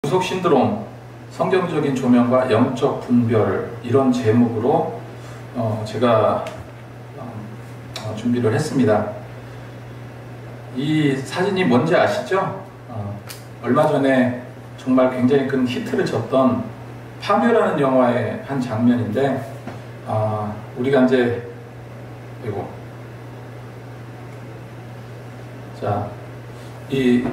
무속 신드롬, 성경적인 조명과 영적 분별, 이런 제목으로 제가 준비를 했습니다. 이 사진이 뭔지 아시죠? 얼마 전에 정말 굉장히 큰 히트를 쳤던 파묘라는 영화의 한 장면인데, 우리가 이제 이거 이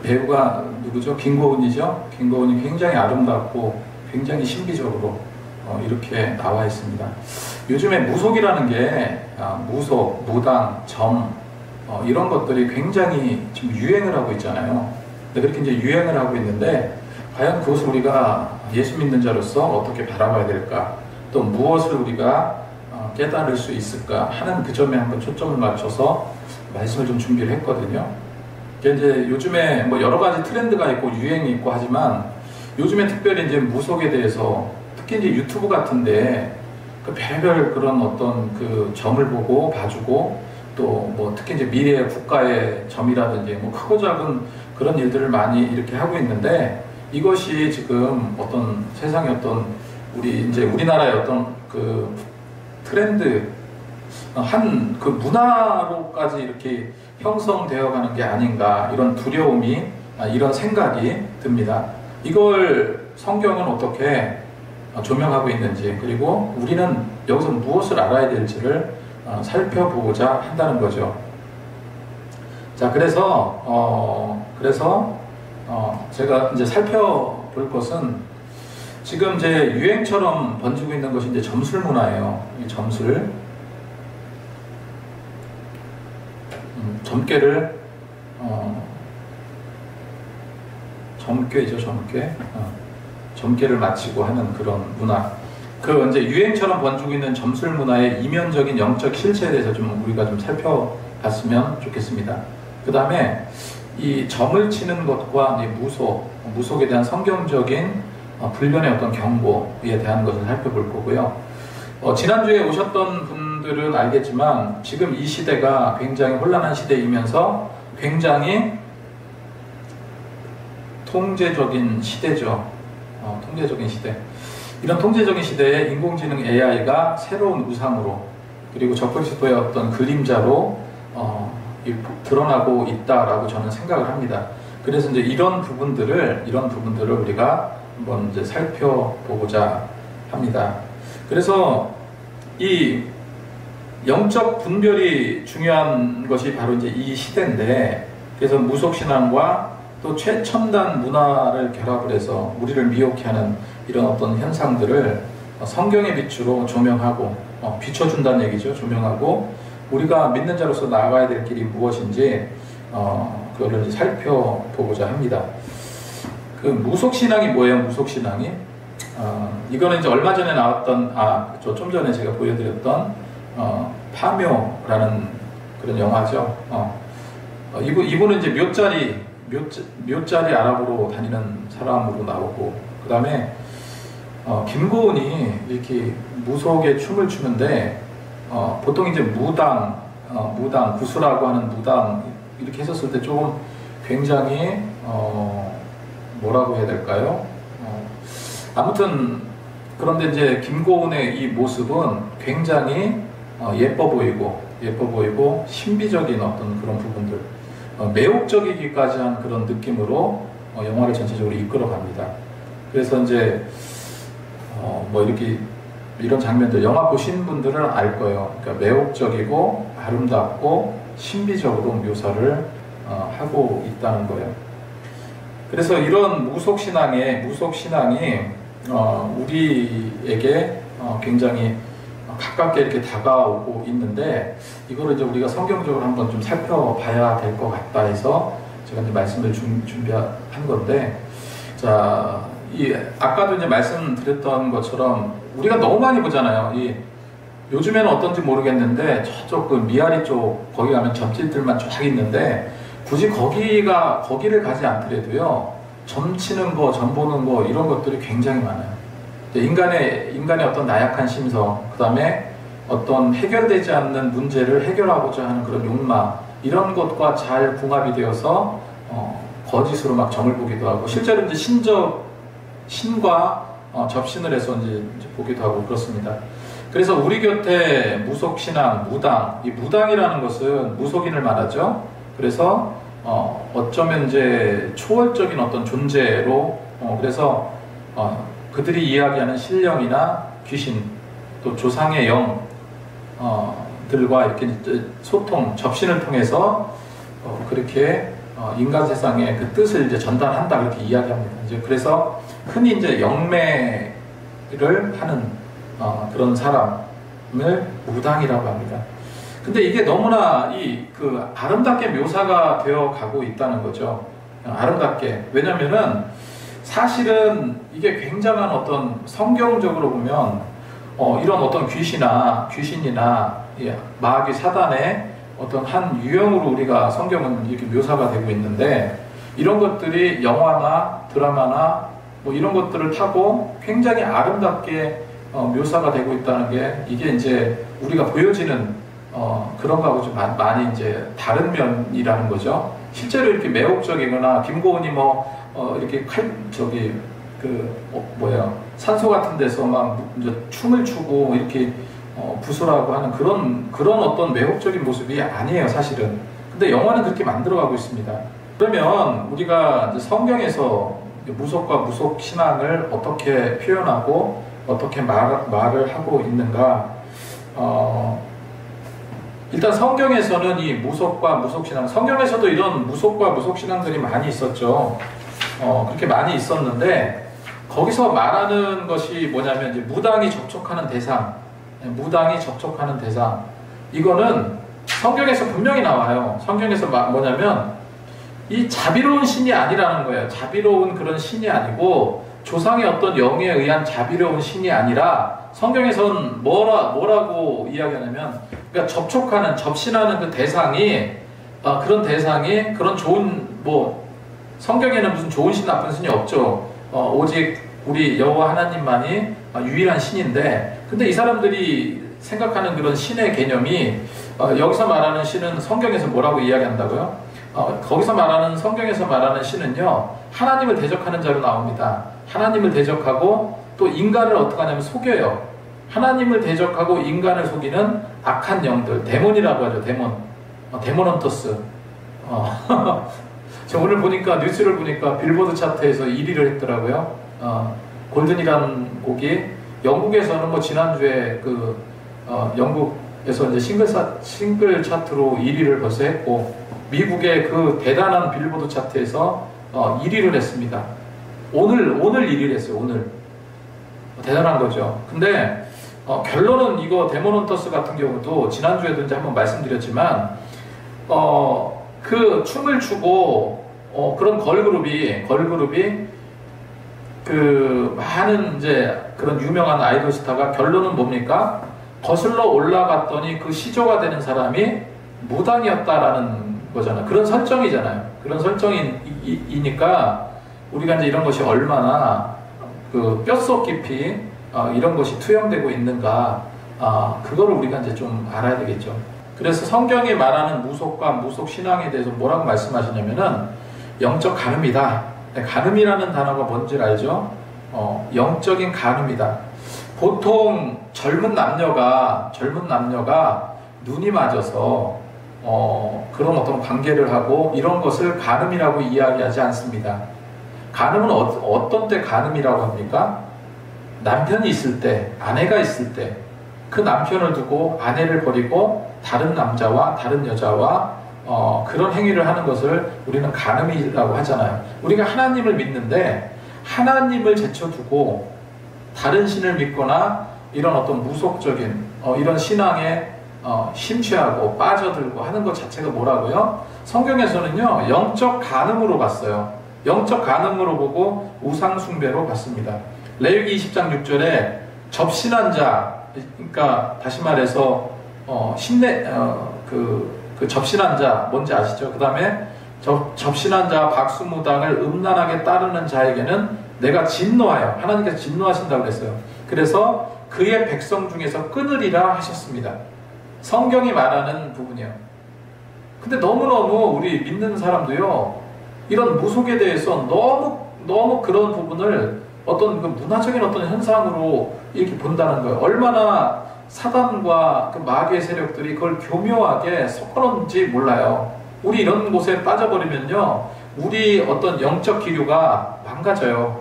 배우가 누구죠? 김고은이죠? 김고은이 굉장히 아름답고 굉장히 신비적으로 이렇게 나와 있습니다. 요즘에 무속이라는 게 무속, 무당, 점 이런 것들이 굉장히 지금 유행을 하고 있잖아요. 근데 그렇게 이제 유행을 하고 있는데, 과연 그것을 우리가 예수 믿는 자로서 어떻게 바라봐야 될까? 또 무엇을 우리가 깨달을 수 있을까 하는 그 점에 한번 초점을 맞춰서 말씀을 좀 준비를 했거든요. 이제 요즘에 뭐 여러 가지 트렌드가 있고 유행이 있고 하지만, 요즘에 특별히 이제 무속에 대해서 특히 이제 유튜브 같은데 그 별별 그런 어떤 그 점을 보고 봐주고, 또 뭐 특히 이제 미래의 국가의 점이라든지 뭐 크고 작은 그런 일들을 많이 이렇게 하고 있는데, 이것이 지금 어떤 세상의 어떤 우리나라의 어떤 그 트렌드, 한 그 문화로까지 이렇게 형성되어 가는 게 아닌가, 이런 두려움이, 이런 생각이 듭니다. 이걸 성경은 어떻게 조명하고 있는지, 그리고 우리는 여기서 무엇을 알아야 될지를 살펴보고자 한다는 거죠. 자, 그래서 제가 이제 살펴볼 것은, 지금 이제 유행처럼 번지고 있는 것이 이제 점술 문화예요. 이 점술, 점괘를 점괘죠, 점괘를 마치고 하는 그런 문화. 그 이제 유행처럼 번지고 있는 점술 문화의 이면적인 영적 실체에 대해서 좀 우리가 좀 살펴봤으면 좋겠습니다. 그 다음에 이 점을 치는 것과 무속에 대한 성경적인 불변의 어떤 경고에 대한 것을 살펴볼 거고요. 지난주에 오셨던 분들은 알겠지만, 지금 이 시대가 굉장히 혼란한 시대이면서 굉장히 통제적인 시대죠. 통제적인 시대. 이런 통제적인 시대에 인공지능 AI가 새로운 우상으로, 그리고 적그리스도의 어떤 그림자로 드러나고 있다라고 저는 생각을 합니다. 그래서 이제 이런 부분들을 우리가 한번 이제 살펴보고자 합니다. 그래서 이 영적 분별이 중요한 것이 바로 이제 이 시대인데, 그래서 무속신앙과 또 최첨단 문화를 결합을 해서 우리를 미혹해 하는 이런 어떤 현상들을 성경의 빛으로 조명하고, 비춰준다는 얘기죠. 조명하고, 우리가 믿는 자로서 나아가야 될 길이 무엇인지 그거를 이제 살펴보고자 합니다. 그 무속신앙이 뭐예요? 무속신앙이? 이거는 이제 얼마 전에 나왔던, 좀 전에 제가 보여드렸던 파묘라는 그런 영화죠. 이분은 이제 묘짜리 아랍으로 다니는 사람으로 나오고, 그 다음에 김고은이 이렇게 무속의 춤을 추는데, 보통 이제 무당, 구수라고 하는 무당 이렇게 했었을 때 조금 굉장히 뭐라고 해야 될까요? 아무튼 그런데 이제 김고은의 이 모습은 굉장히 예뻐 보이고 신비적인 어떤 그런 부분들, 매혹적이기까지 한 그런 느낌으로 영화를 전체적으로 이끌어 갑니다. 그래서 이제 뭐 이렇게 이런 장면들 영화 보신 분들은 알 거예요. 그러니까 매혹적이고 아름답고 신비적으로 묘사를 하고 있다는 거예요. 그래서 이런 무속신앙이 우리에게 굉장히 가깝게 이렇게 다가오고 있는데, 이거를 이제 우리가 성경적으로 한번 좀 살펴봐야 될 것 같다 해서 제가 이제 말씀을 준비한 건데, 자, 아까도 이제 말씀드렸던 것처럼 우리가 너무 많이 보잖아요. 요즘에는 어떤지 모르겠는데, 저쪽 그 미아리 쪽 거기 가면 점집들만 쫙 있는데, 굳이 거기를 가지 않더라도요, 점 치는 거, 점 보는 거, 이런 것들이 굉장히 많아요. 인간의 어떤 나약한 심성, 그 다음에 어떤 해결되지 않는 문제를 해결하고자 하는 그런 욕망, 이런 것과 잘 궁합이 되어서 거짓으로 막 점을 보기도 하고, 실제로 이제 신과 접신을 해서 이제 보기도 하고 그렇습니다. 그래서 우리 곁에 무속신앙, 무당, 이 무당이라는 것은 무속인을 말하죠. 그래서 어쩌면 이제 초월적인 어떤 존재로, 그래서 그들이 이야기하는 신령이나 귀신, 또 조상의 영, 들과 이렇게 소통, 접신을 통해서 그렇게 인간 세상의 그 뜻을 이제 전달한다, 그렇게 이야기합니다. 이제 그래서 흔히 이제 영매를 하는 그런 사람을 무당이라고 합니다. 근데 이게 너무나 그 아름답게 묘사가 되어 가고 있다는 거죠. 아름답게. 왜냐면은 사실은 이게 굉장한 어떤 성경적으로 보면 이런 어떤 귀신이나 마귀 사단의 어떤 한 유형으로 우리가 성경은 이렇게 묘사가 되고 있는데, 이런 것들이 영화나 드라마나 뭐 이런 것들을 타고 굉장히 아름답게 묘사가 되고 있다는 게, 이게 이제 우리가 보여지는 그런 거하고 좀 많이 이제 다른 면이라는 거죠. 실제로 이렇게 매혹적이거나 김고은이 이렇게 산소 같은 데서 막 이제 춤을 추고 이렇게 부수라고 하는 그런 어떤 매혹적인 모습이 아니에요, 사실은. 근데 영화는 그렇게 만들어가고 있습니다. 그러면 우리가 이제 성경에서 무속과 무속 신앙을 어떻게 표현하고 어떻게 말을 하고 있는가? 일단 성경에서는 이 무속과 무속신앙, 성경에서도 이런 무속과 무속신앙들이 많이 있었죠. 그렇게 많이 있었는데, 거기서 말하는 것이 뭐냐면 이제 무당이 접촉하는 대상, 이거는 성경에서 분명히 나와요. 성경에서 뭐냐면 이 자비로운 신이 아니라는 거예요. 자비로운 그런 신이 아니고, 조상의 어떤 영에 의한 자비로운 신이 아니라, 성경에서는 뭐라고 이야기하냐면, 그러니까 접신하는 그 대상이, 그런 좋은, 성경에는 무슨 좋은 신, 나쁜 신이 없죠. 오직 우리 여호와 하나님만이 유일한 신인데, 근데 이 사람들이 생각하는 그런 신의 개념이, 여기서 말하는 신은 성경에서 뭐라고 이야기한다고요? 성경에서 말하는 신은요, 하나님을 대적하는 자로 나옵니다. 하나님을 대적하고 또 인간을 어떻게 하냐면 속여요. 하나님을 대적하고 인간을 속이는 악한 영들, 데몬이라고 하죠. 데모넌터스. 저 오늘 보니까, 뉴스를 보니까 빌보드 차트에서 1위를 했더라고요. 골든이라는 곡이 영국에서는 지난주에 영국에서 이제 싱글 차트로 1위를 벌써 했고, 미국의 그 대단한 빌보드 차트에서 1위를 했습니다. 오늘 1위를 했어요. 오늘. 대단한 거죠. 근데 결론은 이거 데모넌터스 같은 경우도 지난주에도 이제 한번 말씀드렸지만, 그 춤을 추고 그런 걸그룹이 그 많은 이제 그런 유명한 아이돌 스타가, 결론은 뭡니까? 거슬러 올라갔더니 그 시조가 되는 사람이 무당이었다라는 거잖아요. 그런 설정이잖아요. 그런 설정이니까 우리가 이제 이런 것이 얼마나 그 뼛속 깊이 이런 것이 투영되고 있는가, 그거를 우리가 이제 좀 알아야 되겠죠. 그래서 성경이 말하는 무속과 무속 신앙에 대해서 뭐라고 말씀하시냐면은 영적 간음이다. 간음이라는 단어가 뭔지 알죠? 영적인 간음이다. 보통 젊은 남녀가 눈이 맞아서 그런 어떤 관계를 하고 이런 것을 간음이라고 이야기하지 않습니다. 간음은 어떤 때 간음이라고 합니까? 남편이 있을 때, 아내가 있을 때, 그 남편을 두고 아내를 버리고 다른 남자와 다른 여자와 그런 행위를 하는 것을 우리는 간음이라고 하잖아요. 우리가 하나님을 믿는데 하나님을 제쳐두고 다른 신을 믿거나 이런 어떤 무속적인 이런 신앙에 심취하고 빠져들고 하는 것 자체가 뭐라고요? 성경에서는요, 영적 간음으로 봤어요. 영적 간음으로 보고 우상 숭배로 봤습니다. 레위기 20장 6절에 접신한 자, 그러니까 다시 말해서 그 접신한 자 뭔지 아시죠? 그 다음에 접신한 자 박수무당을 음란하게 따르는 자에게는 내가 진노하여, 하나님께서 진노하신다고 그랬어요. 그래서 그의 백성 중에서 끊으리라 하셨습니다. 성경이 말하는 부분이요. 근데 너무너무 우리 믿는 사람도요, 이런 무속에 대해서 너무 그런 부분을 어떤 그 문화적인 어떤 현상으로 이렇게 본다는 거예요. 얼마나 사단과 그 마귀의 세력들이 그걸 교묘하게 섞어놓은지 몰라요. 우리 이런 곳에 빠져버리면요, 우리 어떤 영적 기류가 망가져요.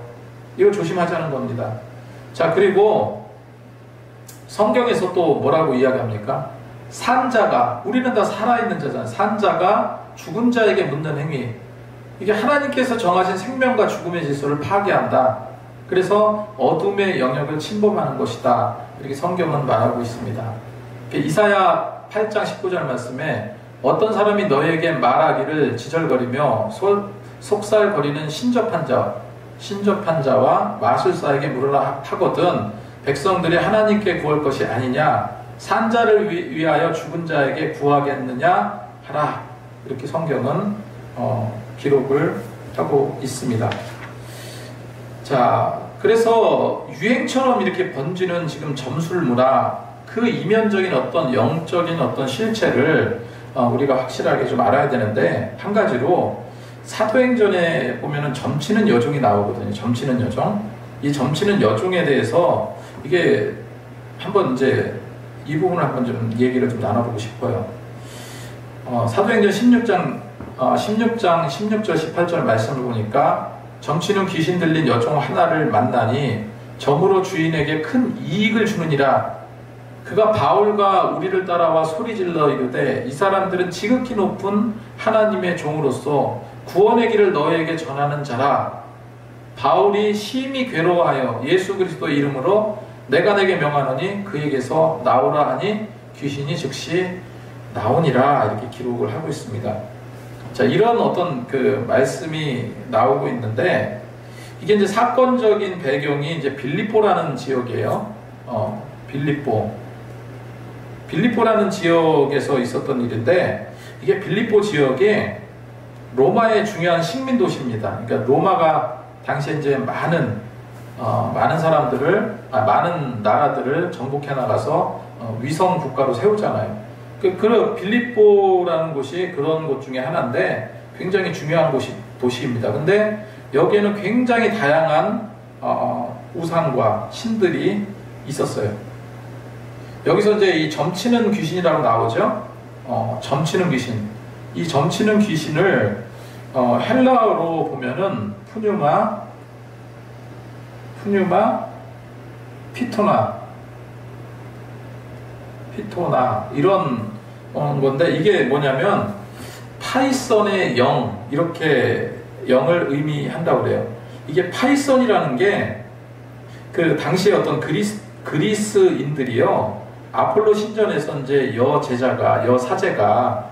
이걸 조심하자는 겁니다. 자, 그리고 성경에서 또 뭐라고 이야기합니까? 산자가, 우리는 다 살아있는 자잖아요. 산자가 죽은 자에게 묻는 행위. 이게 하나님께서 정하신 생명과 죽음의 질서를 파괴한다. 그래서 어둠의 영역을 침범하는 것이다. 이렇게 성경은 말하고 있습니다. 이사야 8장 19절 말씀에 어떤 사람이 너에게 말하기를 지절거리며 속살거리는 신접한 자와 마술사에게 물으라 하거든 백성들이 하나님께 구할 것이 아니냐, 산자를 위하여 죽은 자에게 구하겠느냐 하라. 이렇게 성경은 기록을 하고 있습니다. 자, 그래서 유행처럼 이렇게 번지는 지금 점술 문화, 그 이면적인 어떤 영적인 어떤 실체를 우리가 확실하게 좀 알아야 되는데, 한 가지로 사도행전에 보면은 점치는 여종이 나오거든요. 점치는 여종. 이 점치는 여종에 대해서 이게 한번 이제 이 부분을 한번 좀 얘기를 좀 나눠보고 싶어요. 사도행전 16장 16절 18절 말씀을 보니까 점치는 귀신 들린 여종 하나를 만나니 점으로 주인에게 큰 이익을 주느니라. 그가 바울과 우리를 따라와 소리질러 이르되 이 사람들은 지극히 높은 하나님의 종으로서 구원의 길을 너에게 전하는 자라. 바울이 심히 괴로워하여 예수 그리스도의 이름으로 내가 내게 명하노니 그에게서 나오라 하니 귀신이 즉시 나오니라. 이렇게 기록을 하고 있습니다. 자, 이런 어떤 그 말씀이 나오고 있는데, 이게 이제 사건적인 배경이 이제 빌립보라는 지역이에요. 빌립보라는 지역에서 있었던 일인데, 이게 빌립보 지역이 로마의 중요한 식민 도시입니다. 그러니까 로마가 당시에 이제 많은 나라들을 정복해 나가서 위성 국가로 세우잖아요. 그 빌립보라는 곳이 그런 곳 중에 하나인데 굉장히 중요한 도시입니다. 근데 여기에는 굉장히 다양한 우상과 신들이 있었어요. 여기서 이제 이 점치는 귀신이라고 나오죠. 점치는 귀신. 이 점치는 귀신을 헬라어로 보면은 푸뉴마, 피토나 이런 건데, 이게 뭐냐면 파이썬의 영, 이렇게 영을 의미한다고 그래요. 이게 파이썬이라는 게 그 당시에 어떤 그리스인들이요, 아폴로 신전에서 이제 여사제가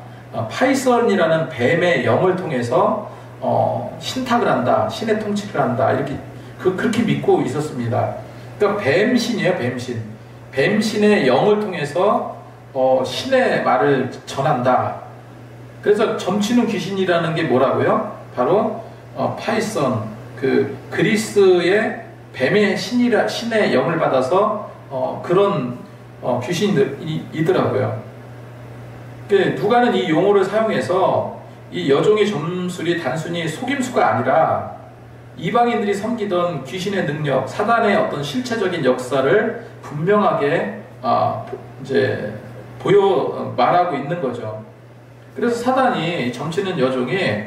파이썬이라는 뱀의 영을 통해서 신탁을 한다, 신의 통치를 한다, 이렇게 그렇게 믿고 있었습니다. 그러니까 뱀신이에요, 뱀신. 뱀신의 영을 통해서 신의 말을 전한다. 그래서 점치는 귀신이라는 게 뭐라고요? 바로 파이썬, 그 그리스의 뱀의 신의 영을 받아서 그런 귀신이더라고요. 누가는 이 용어를 사용해서 이 여종의 점술이 단순히 속임수가 아니라 이방인들이 섬기던 귀신의 능력, 사단의 어떤 실체적인 역사를 분명하게 이제 말하고 있는 거죠. 그래서 사단이, 점치는 여종이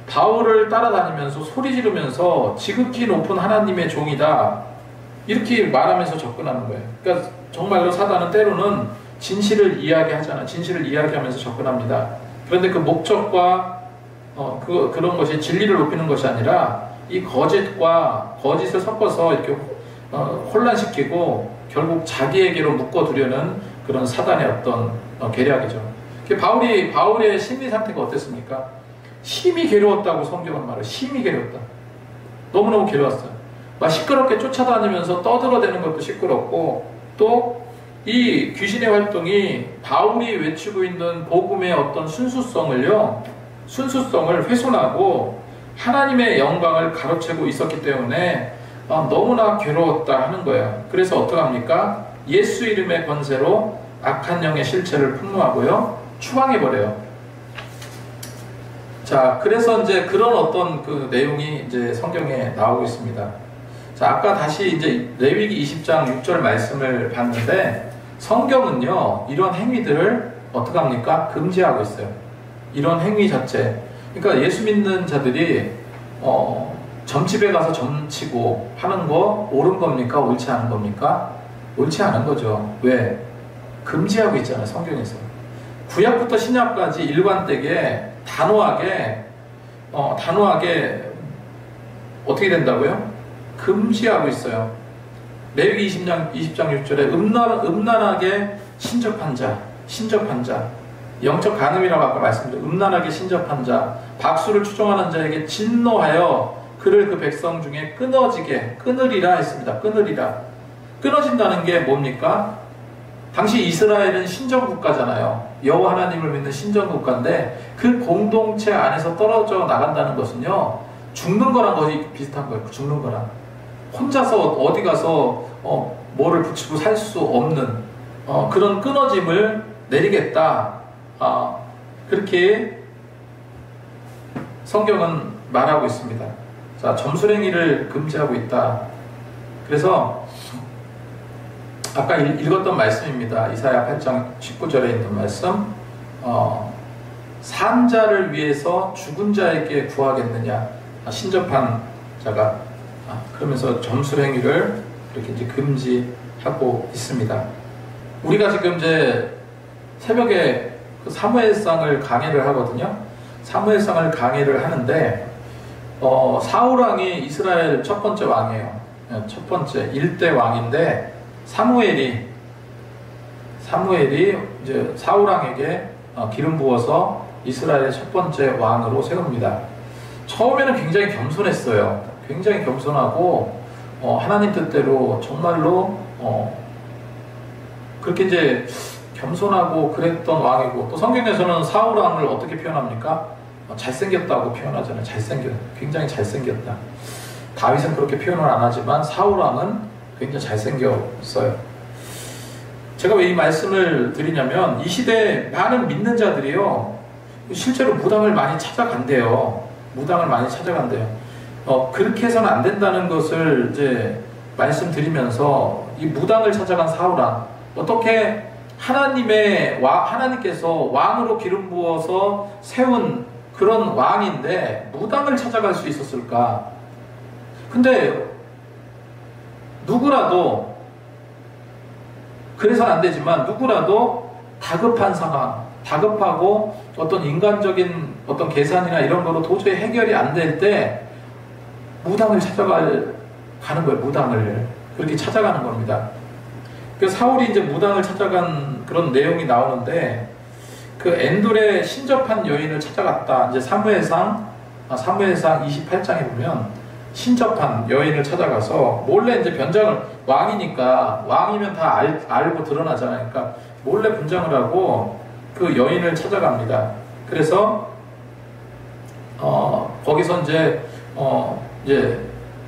바울을 따라다니면서 소리 지르면서 지극히 높은 하나님의 종이다, 이렇게 말하면서 접근하는 거예요. 그러니까 정말로 사단은 때로는 진실을 이야기하잖아요. 진실을 이야기하면서 접근합니다. 그런데 그 목적과 그런 것이 진리를 높이는 것이 아니라 이 거짓을 섞어서 이렇게 혼란시키고 결국 자기에게로 묶어두려는 그런 사단의 어떤 계략이죠. 바울의 심리 상태가 어땠습니까? 심히 괴로웠다고 성경은 말해요. 심히 괴로웠다. 너무너무 괴로웠어요. 막 시끄럽게 쫓아다니면서 떠들어대는 것도 시끄럽고, 또 이 귀신의 활동이 바울이 외치고 있는 복음의 어떤 순수성을 훼손하고 하나님의 영광을 가로채고 있었기 때문에 너무나 괴로웠다 하는 거예요. 그래서 어떡합니까? 예수 이름의 권세로 악한 영의 실체를 폭로하고요, 추방해버려요. 자, 그래서 이제 그런 어떤 그 내용이 이제 성경에 나오고 있습니다. 자, 아까 다시 이제 레위기 20장 6절 말씀을 봤는데 성경은요, 이런 행위들을 어떻게 합니까? 금지하고 있어요. 이런 행위 자체. 그러니까 예수 믿는 자들이 점집에 가서 점치고 하는 거 옳은 겁니까? 옳지 않은 겁니까? 옳지 않은 거죠. 왜? 금지하고 있잖아요, 성경에서. 구약부터 신약까지 일관되게 단호하게 어떻게 된다고요? 금지하고 있어요. 레위기 20장 6절에 음란하게 신접한 자, 영적 간음이라고 아까 말씀드렸죠. 음란하게 신접한 자, 박수를 추종하는 자에게 진노하여 그를 그 백성 중에 끊으리라 했습니다. 끊어진다는 게 뭡니까? 당시 이스라엘은 신정국가잖아요. 여호와 하나님을 믿는 신정국가인데 그 공동체 안에서 떨어져 나간다는 것은요, 죽는 거랑 거의 비슷한 거예요. 죽는 거랑. 혼자서 어디 가서 뭐를 붙이고 살 수 없는 그런 끊어짐을 내리겠다. 그렇게 성경은 말하고 있습니다. 자, 점술행위를 금지하고 있다. 그래서 아까 읽었던 말씀입니다. 이사야 8장 19절에 있는 말씀. 산 자를 위해서 죽은 자에게 구하겠느냐. 신접한 자가. 그러면서 점술행위를 이렇게 이제 금지하고 있습니다. 우리가 지금 이제 새벽에 그 사무엘상을 강해를 하거든요. 사무엘상을 강해를 하는데, 사울왕이 이스라엘 첫 번째 왕이에요. 첫 번째 1대 왕인데, 사무엘이 이제 사울왕에게 기름 부어서 이스라엘의 첫 번째 왕으로 세웁니다. 처음에는 굉장히 겸손했어요. 굉장히 겸손하고 하나님 뜻대로 정말로 그렇게 이제 겸손하고 그랬던 왕이고, 또 성경에서는 사울왕을 어떻게 표현합니까? 잘생겼다고 표현하잖아요. 굉장히 잘생겼다. 다윗은 그렇게 표현을 안 하지만 사울왕은 굉장히 잘생겼어요. 제가 왜 이 말씀을 드리냐면, 이 시대에 많은 믿는 자들이요, 실제로 무당을 많이 찾아간대요. 그렇게 해서는 안 된다는 것을 이제 말씀드리면서, 이 무당을 찾아간 사울왕, 어떻게 하나님께서 왕으로 기름 부어서 세운 그런 왕인데 무당을 찾아갈 수 있었을까? 근데 누구라도, 그래서는 안 되지만 누구라도 다급한 상황, 다급하고 어떤 인간적인 어떤 계산이나 이런 거로 도저히 해결이 안 될 때 무당을 가는 거예요. 무당을 그렇게 찾아가는 겁니다. 그래서 사울이 이제 무당을 찾아간 그런 내용이 나오는데, 그 엔돌의 신접한 여인을 찾아갔다. 이제 사무엘상 28장에 보면 신접한 여인을 찾아가서 몰래 이제 변장을, 왕이면 다 알고 드러나잖아요. 그러니까 몰래 분장을 하고 그 여인을 찾아갑니다. 그래서 거기서 이제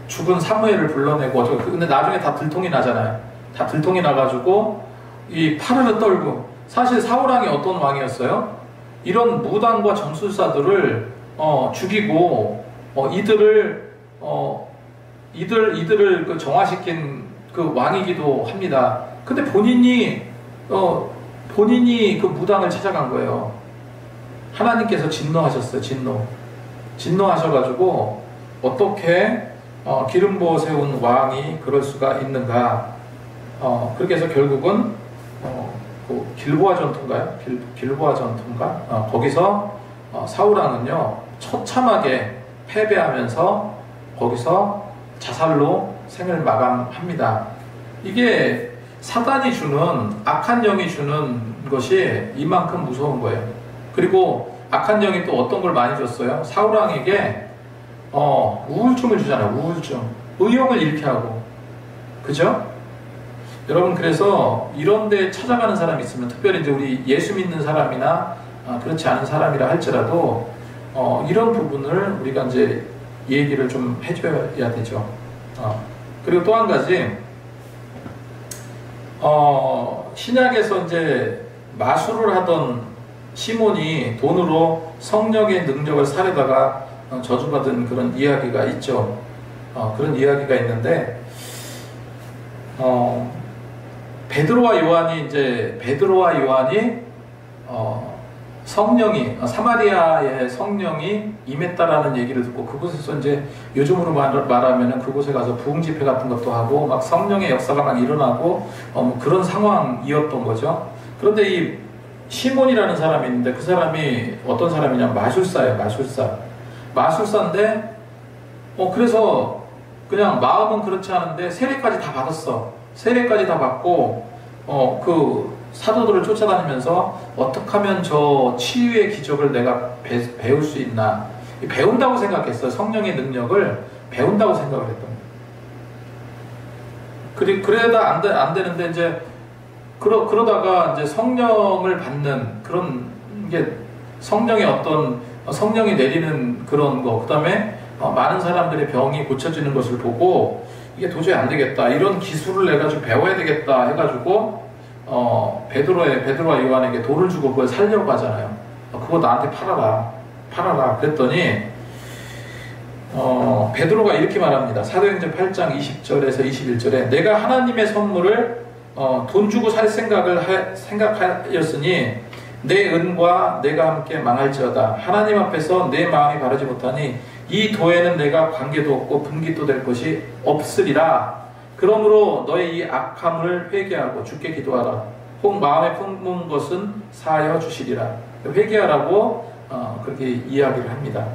죽은 사무엘을 불러내고, 근데 나중에 다 들통이 나잖아요. 다 들통이 나가지고 이 파르르 떨고, 사실 사울왕이 어떤 왕이었어요? 이런 무당과 점술사들을 죽이고 이들을 그 정화시킨 그 왕이기도 합니다. 근데 본인이 그 무당을 찾아간 거예요. 하나님께서 진노하셨어요. 진노하셔가지고 어떻게 기름 부어 세운 왕이 그럴 수가 있는가? 그렇게 해서 결국은 그 길보아 전투인가요? 길보아 전투인가? 거기서 사울왕은요 처참하게 패배하면서 거기서 자살로 생을 마감합니다. 이게 사단이 주는, 악한 영이 주는 것이 이만큼 무서운 거예요. 그리고 악한 영이 또 어떤 걸 많이 줬어요? 사울왕에게 우울증을 주잖아요. 우울증, 의욕을 잃게 하고, 그죠? 여러분, 그래서 이런 데 찾아가는 사람이 있으면, 특별히 이제 우리 예수 믿는 사람이나 그렇지 않은 사람이라 할지라도 이런 부분을 우리가 이제 얘기를 좀 해줘야 되죠. 그리고 또 한 가지, 신약에서 이제 마술을 하던 시몬이 돈으로 성령의 능력을 사려다가 저주받은 그런 이야기가 있죠. 그런 이야기가 있는데, 베드로와 요한이 성령이 사마리아의 성령이 임했다라는 얘기를 듣고 그곳에서 이제 요즘으로 말하면은 그곳에 가서 부흥 집회 같은 것도 하고 막 성령의 역사가 막 일어나고 뭐 그런 상황이었던 거죠. 그런데 이 시몬이라는 사람이 있는데 그 사람이 어떤 사람이냐면 마술사예요. 마술사인데 그래서 그냥 마음은 그렇지 않은데 세례까지 다 받았어. 세례까지 다 받고 그 사도들을 쫓아다니면서 어떻게 하면 저 치유의 기적을 내가 배울 수 있나, 배운다고 생각했어요. 성령의 능력을 배운다고 생각을 했던 거예요. 그러다 안 되는데 이제 그러다가 이제 성령을 받는 그런 게 성령이 내리는 그런 거, 그 다음에 많은 사람들의 병이 고쳐지는 것을 보고 이게 도저히 안 되겠다, 이런 기술을 내가 좀 배워야 되겠다 해가지고 베드로와 요한에게 돌을 주고 그걸 살려고 하잖아요. 그거 나한테 팔아라. 그랬더니 베드로가 이렇게 말합니다. 사도행전 8장 20절에서 21절에 내가 하나님의 선물을 돈 주고 살 생각하였으니 내 은과 내가 함께 망할지어다. 하나님 앞에서 내 마음이 바르지 못하니 이 도에는 내가 관계도 없고 분깃도 될 것이 없으리라. 그러므로 너의 이 악함을 회개하고 주께 기도하라. 혹 마음에 품은 것은 사하여 주시리라. 회개하라고 그렇게 이야기를 합니다.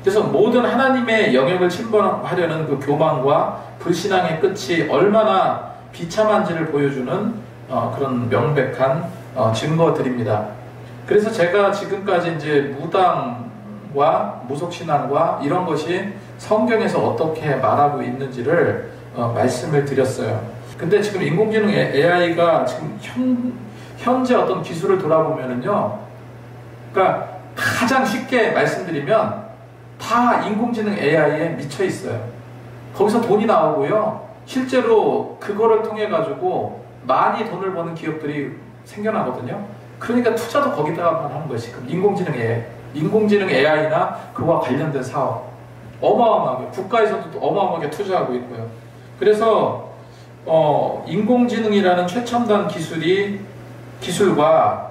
그래서 모든 하나님의 영역을 침범하려는 그 교만과 불신앙의 끝이 얼마나 비참한지를 보여주는 그런 명백한 증거들입니다. 그래서 제가 지금까지 이제 무당과 무속신앙과 이런 것이 성경에서 어떻게 말하고 있는지를 말씀을 드렸어요. 근데 지금 인공지능 AI가 지금 현재 어떤 기술을 돌아보면은요, 그러니까 가장 쉽게 말씀드리면 다 인공지능 AI에 미쳐 있어요. 거기서 돈이 나오고요, 실제로 그거를 통해 가지고 많이 돈을 버는 기업들이 생겨나거든요. 그러니까 투자도 거기다가만 하는 것이 인공지능 AI나 그와 관련된 사업 어마어마하게 국가에서도 어마어마하게 투자하고 있고요. 그래서 인공지능이라는 최첨단 기술과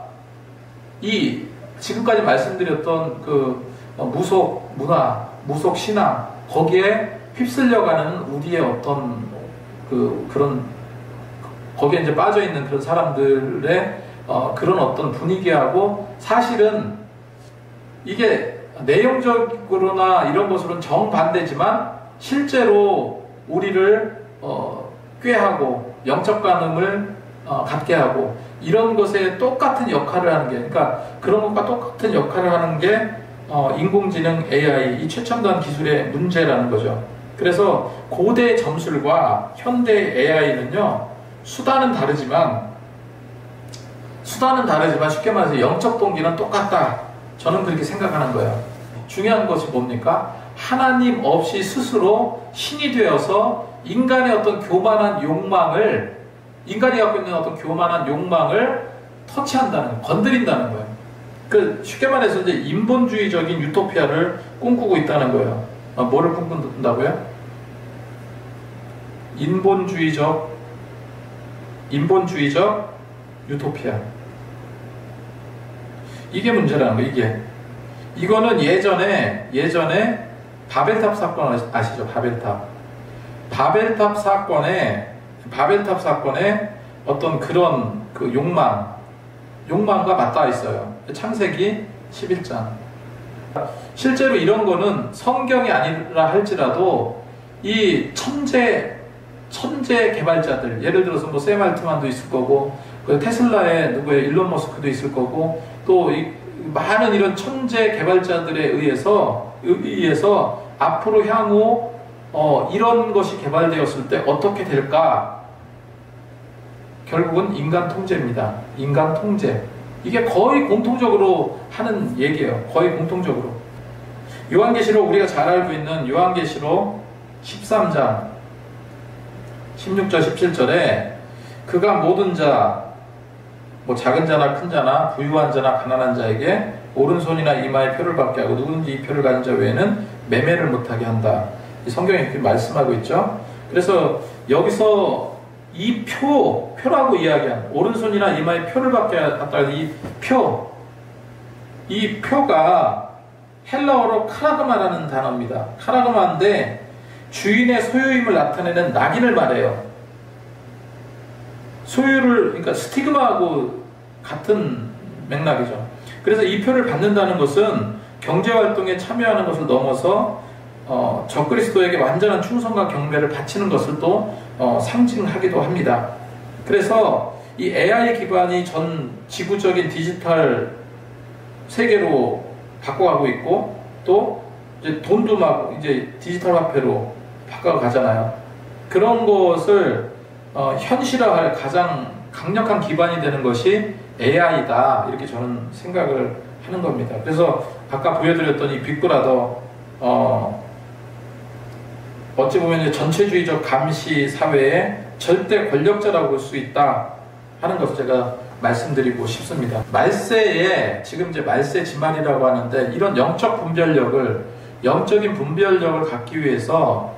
이 지금까지 말씀드렸던 그 무속 문화, 무속 신앙, 거기에 휩쓸려가는 우리의 어떤 그런 거기에 이제 빠져 있는 그런 사람들의 그런 어떤 분위기하고, 사실은 이게 내용적으로나 이런 것으로는 정반대지만 실제로 우리를 꾀하고 영적 간음을 갖게 하고 이런 것에 똑같은 역할을 하는 게, 그러니까 그런 것과 똑같은 역할을 하는 게 인공지능 AI, 이 최첨단 기술의 문제라는 거죠. 그래서 고대 점술과 현대 AI는요, 수단은 다르지만 쉽게 말해서 영적 동기는 똑같다. 저는 그렇게 생각하는 거예요. 중요한 것이 뭡니까? 하나님 없이 스스로 신이 되어서 인간의 어떤 교만한 욕망을, 인간이 갖고 있는 어떤 교만한 욕망을 터치한다는 거예요. 건드린다는 거예요. 쉽게 말해서 이제 인본주의적인 유토피아를 꿈꾸고 있다는 거예요. 뭐를 꿈꾼다고요? 인본주의적 유토피아. 이게 문제라는 거예요. 이거는 예전에 바벨탑 사건 아시죠? 바벨탑 사건에 어떤 그런 그 욕망과 맞닿아 있어요. 창세기 11장. 실제로 이런 거는 성경이 아니라 할지라도 이 천재 개발자들, 예를 들어서 뭐 샘 알트만도 있을 거고, 그 테슬라의 누구의 일론 머스크도 있을 거고, 또 많은 이런 천재 개발자들에 의해서 앞으로 향후 이런 것이 개발되었을 때 어떻게 될까? 결국은 인간 통제입니다. 인간 통제. 이게 거의 공통적으로 하는 얘기예요. 거의 공통적으로. 요한계시록, 우리가 잘 알고 있는 요한계시록 13장 16절 17절에 그가 모든 자 뭐 작은 자나 큰 자나 부유한 자나 가난한 자에게 오른손이나 이마에 표를 받게 하고 누구든지 이 표를 가진 자 외에는 매매를 못하게 한다. 이 성경에 이렇게 말씀하고 있죠. 그래서 여기서 이 표라고 이야기한 오른손이나 이마에 표를 받게 한다는 이 표가 헬라어로 카라그마라는 단어입니다. 카라그마인데 주인의 소유임을 나타내는 낙인을 말해요. 소유를, 그러니까 스티그마하고 같은 맥락이죠. 그래서 이 표를 받는다는 것은 경제활동에 참여하는 것을 넘어서 적그리스도에게 완전한 충성과 경배를 바치는 것을 또 상징하기도 합니다. 그래서 이 AI 기반이 전 지구적인 디지털 세계로 바꿔가고 있고, 또 이제 돈도 막 이제 디지털 화폐로 바꿔가잖아요. 그런 것을 현실화할 가장 강력한 기반이 되는 것이 AI다, 이렇게 저는 생각을 하는 겁니다. 그래서 아까 보여드렸던 이 빅브라더, 어찌 보면 전체주의적 감시 사회의 절대 권력자라고 볼 수 있다 하는 것을 제가 말씀드리고 싶습니다. 말세에, 지금 이제 말세 지말이라고 하는데, 이런 영적인 분별력을 갖기 위해서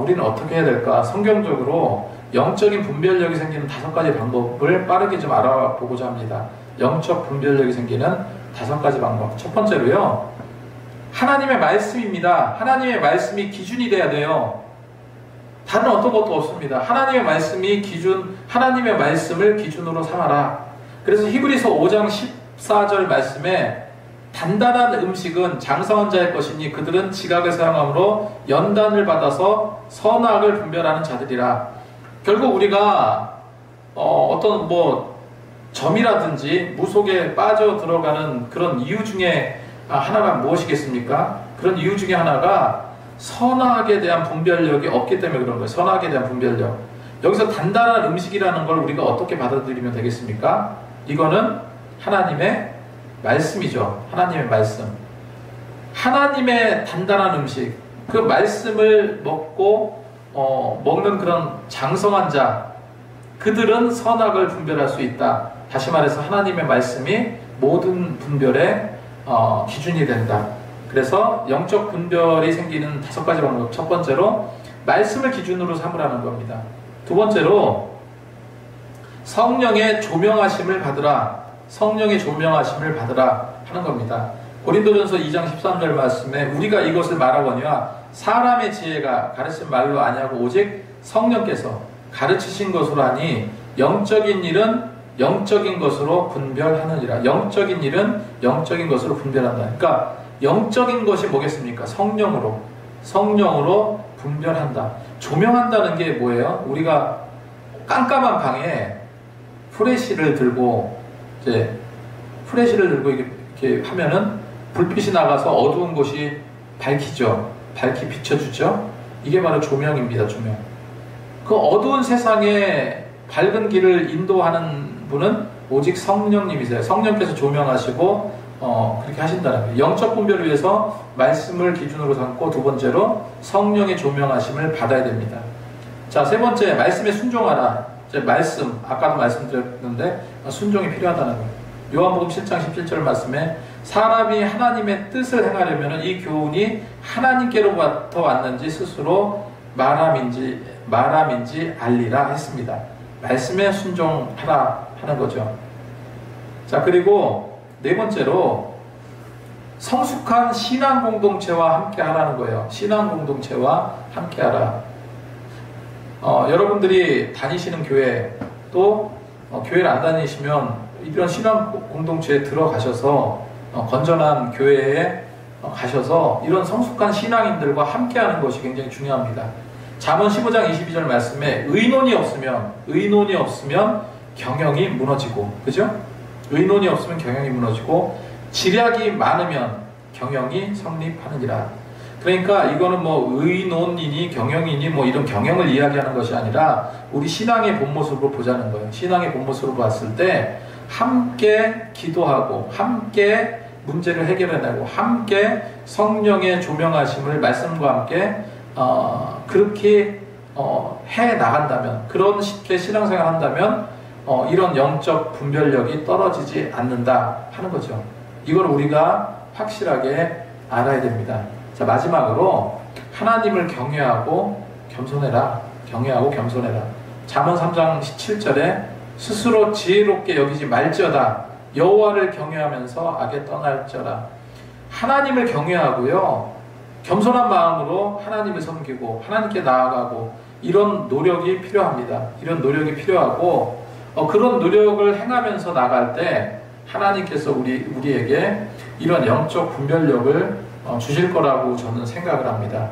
우리는 어떻게 해야 될까? 성경적으로 영적인 분별력이 생기는 5가지 방법을 빠르게 좀 알아보고자 합니다. 영적 분별력이 생기는 5가지 방법. 첫 번째로요, 하나님의 말씀입니다. 하나님의 말씀이 기준이 돼야 돼요. 다른 어떤 것도 없습니다. 하나님의 말씀이 하나님의 말씀을 기준으로 삼아라. 그래서 히브리서 5장 14절 말씀에 단단한 음식은 장성한 자의 것이니 그들은 지각을 사용함으로 연단을 받아서 선악을 분별하는 자들이라. 결국 우리가 어떤 점이라든지 무속에 빠져 들어가는 그런 이유 중에 하나가 무엇이겠습니까? 그런 이유 중에 하나가 선악에 대한 분별력이 없기 때문에 그런 거예요. 선악에 대한 분별력. 여기서 단단한 음식이라는 걸 우리가 어떻게 받아들이면 되겠습니까? 이거는 하나님의 말씀이죠. 하나님의 말씀. 하나님의 단단한 음식. 그 말씀을 먹고 먹는 그런 장성한 자, 그들은 선악을 분별할 수 있다. 다시 말해서 하나님의 말씀이 모든 분별의 기준이 된다. 그래서 영적 분별이 생기는 5가지 방법. 첫 번째로 말씀을 기준으로 삼으라는 겁니다. 두 번째로 성령의 조명하심을 받으라. 성령의 조명하심을 받으라 하는 겁니다. 고린도전서 2장 13절 말씀에 우리가 이것을 말하거니와 사람의 지혜가 가르친 말로 아니하고 오직 성령께서 가르치신 것으로 하니 영적인 일은 영적인 것으로 분별하느니라. 영적인 일은 영적인 것으로 분별한다. 그러니까 영적인 것이 뭐겠습니까? 성령으로 분별한다. 조명한다는 게 뭐예요? 우리가 깜깜한 방에 프레시를 들고 이렇게 하면은 불빛이 나가서 어두운 곳이 밝히죠. 밝히 비춰주죠. 이게 바로 조명입니다. 조명. 그 어두운 세상에 밝은 길을 인도하는 분은 오직 성령님이세요. 성령께서 조명하시고 그렇게 하신다는 거예요. 영적 분별을 위해서 말씀을 기준으로 삼고, 두 번째로 성령의 조명하심을 받아야 됩니다. 자, 세 번째, 말씀에 순종하라. 말씀, 아까도 말씀드렸는데 순종이 필요하다는 거예요. 요한복음 7장 17절 말씀에 사람이 하나님의 뜻을 행하려면 이 교훈이 하나님께로부터 왔는지 스스로 말함인지 알리라 했습니다. 말씀에 순종하라 하는 거죠. 자, 그리고 네 번째로 성숙한 신앙 공동체와 함께 하라는 거예요. 신앙 공동체와 함께 하라. 여러분들이 다니시는 교회, 또 교회를 안 다니시면 이런 신앙 공동체에 들어가셔서 건전한 교회에 가셔서 이런 성숙한 신앙인들과 함께하는 것이 굉장히 중요합니다. 잠언 15장 22절 말씀에 의논이 없으면 경영이 무너지고, 그죠? 의논이 없으면 경영이 무너지고 지략이 많으면 경영이 성립하느니라. 그러니까 이거는 의논이니 경영이니 이런 경영을 이야기하는 것이 아니라 우리 신앙의 본 모습으로 보자는 거예요. 신앙의 본 모습으로 봤을 때 함께 기도하고 함께 문제를 해결해내고 함께 성령의 조명하심을 말씀과 함께 그렇게 해 나간다면, 그런 식의 신앙생활 한다면 이런 영적 분별력이 떨어지지 않는다 하는 거죠. 이걸 우리가 확실하게 알아야 됩니다. 자, 마지막으로 하나님을 경외하고 겸손해라. 경외하고 겸손해라. 잠언 3장 17절에 스스로 지혜롭게 여기지 말지어다. 여호와를 경외하면서 악에 떠날지어다. 하나님을 경외하고요, 겸손한 마음으로 하나님을 섬기고 하나님께 나아가고, 이런 노력이 필요합니다. 이런 노력이 필요하고, 그런 노력을 행하면서 나갈 때 하나님께서 우리에게 이런 영적 분별력을 주실 거라고 저는 생각을 합니다.